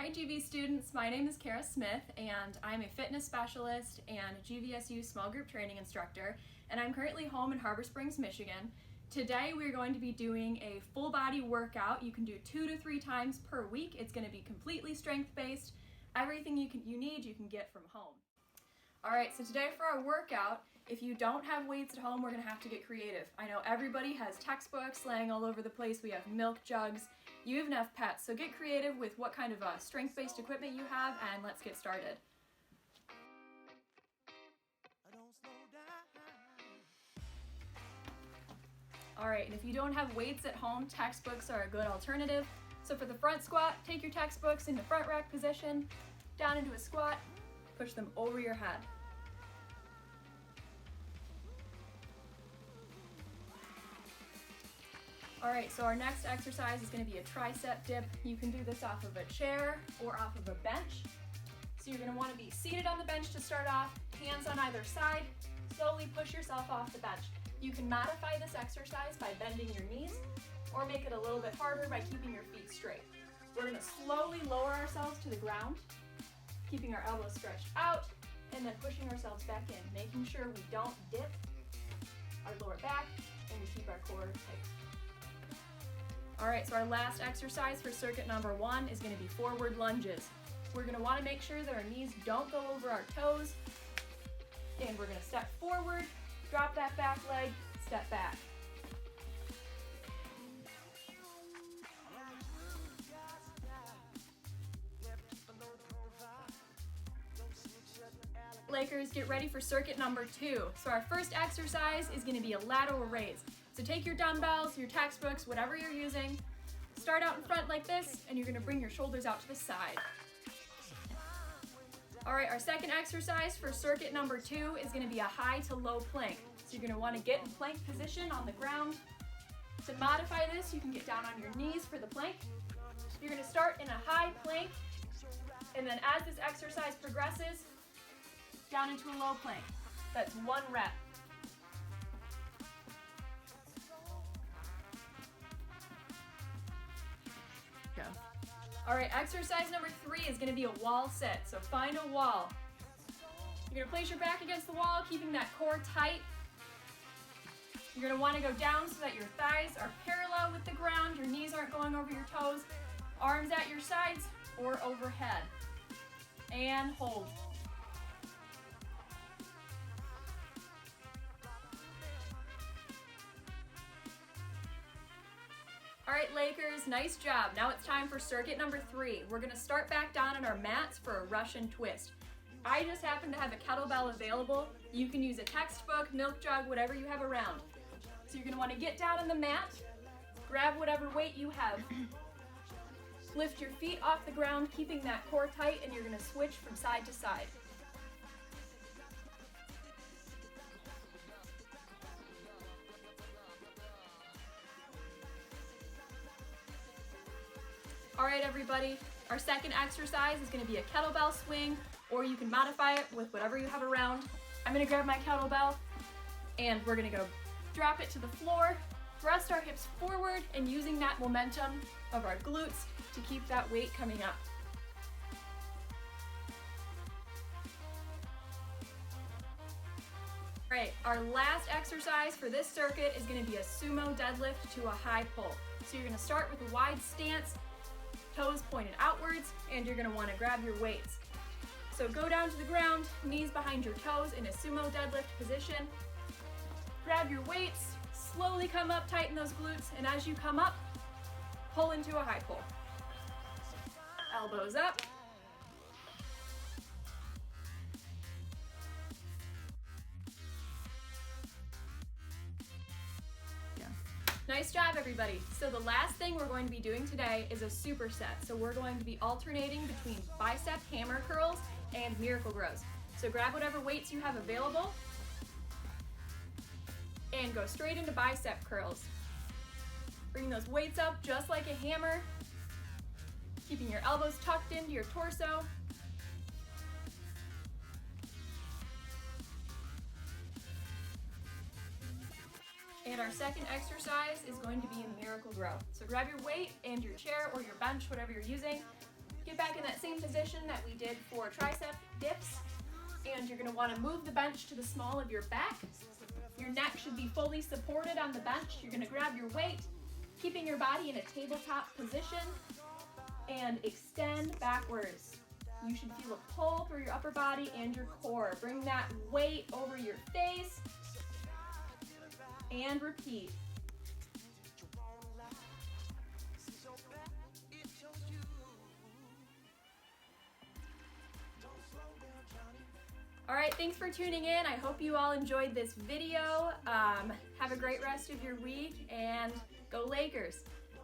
Hi GV students, my name is Kara Smith and I'm a fitness specialist and GVSU small group training instructor, and I'm currently home in Harbor Springs, Michigan. Today we're going to be doing a full body workout. You can do 2 to 3 times per week. It's going to be completely strength based. Everything you need you can get from home. Alright, so today for our workout, if you don't have weights at home, we're going to have to get creative. I know everybody has textbooks laying all over the place. We have milk jugs. You even have pets, so get creative with what kind of strength-based equipment you have, and let's get started. Alright, and if you don't have weights at home, textbooks are a good alternative. So for the front squat, take your textbooks into front rack position, down into a squat, push them over your head. Alright, so our next exercise is going to be a tricep dip. You can do this off of a chair or off of a bench. So you're going to want to be seated on the bench to start off, hands on either side, slowly push yourself off the bench. You can modify this exercise by bending your knees or make it a little bit harder by keeping your feet straight. We're going to slowly lower ourselves to the ground, keeping our elbows stretched out, and then pushing ourselves back in, making sure we don't dip our lower back and we keep our core tight. Alright, so our last exercise for circuit number 1 is going to be forward lunges. We're going to want to make sure that our knees don't go over our toes, and we're going to step forward, drop that back leg, step back. Lakers, get ready for circuit number 2. So our first exercise is going to be a lateral raise. So take your dumbbells, your textbooks, whatever you're using, start out in front like this, and you're going to bring your shoulders out to the side. Alright, our second exercise for circuit number 2 is going to be a high to low plank. So you're going to want to get in plank position on the ground. To modify this, you can get down on your knees for the plank. You're going to start in a high plank, and then as this exercise progresses, down into a low plank. That's 1 rep. Go. Alright, exercise number 3 is going to be a wall sit. So find a wall. You're going to place your back against the wall, keeping that core tight. You're going to want to go down so that your thighs are parallel with the ground, your knees aren't going over your toes, arms at your sides or overhead. And hold. Alright Lakers, nice job. Now it's time for circuit number 3. We're going to start back down on our mats for a Russian twist. I just happen to have a kettlebell available. You can use a textbook, milk jug, whatever you have around. So you're going to want to get down on the mat, grab whatever weight you have, lift your feet off the ground, keeping that core tight, and you're going to switch from side to side. Alright everybody, our second exercise is going to be a kettlebell swing, or you can modify it with whatever you have around. I'm going to grab my kettlebell, and we're going to go drop it to the floor, thrust our hips forward, and using that momentum of our glutes to keep that weight coming up. Alright, our last exercise for this circuit is going to be a sumo deadlift to a high pull. So you're going to start with a wide stance, toes pointed outwards, and you're going to want to grab your weights. So go down to the ground, knees behind your toes in a sumo deadlift position. Grab your weights, slowly come up, tighten those glutes, and as you come up, pull into a high pull. Elbows up. Nice job, everybody. So the last thing we're going to be doing today is a superset. So we're going to be alternating between bicep hammer curls and miracle grows. So grab whatever weights you have available and go straight into bicep curls. Bring those weights up just like a hammer, keeping your elbows tucked into your torso. And our second exercise is going to be a miracle grow. So grab your weight and your chair or your bench, whatever you're using. Get back in that same position that we did for tricep dips, and you're going to want to move the bench to the small of your back. Your neck should be fully supported on the bench. You're going to grab your weight, keeping your body in a tabletop position, and extend backwards. You should feel a pull through your upper body and your core. Bring that weight over your face and repeat. All right, thanks for tuning in. I hope you all enjoyed this video. Have a great rest of your week, and go Lakers.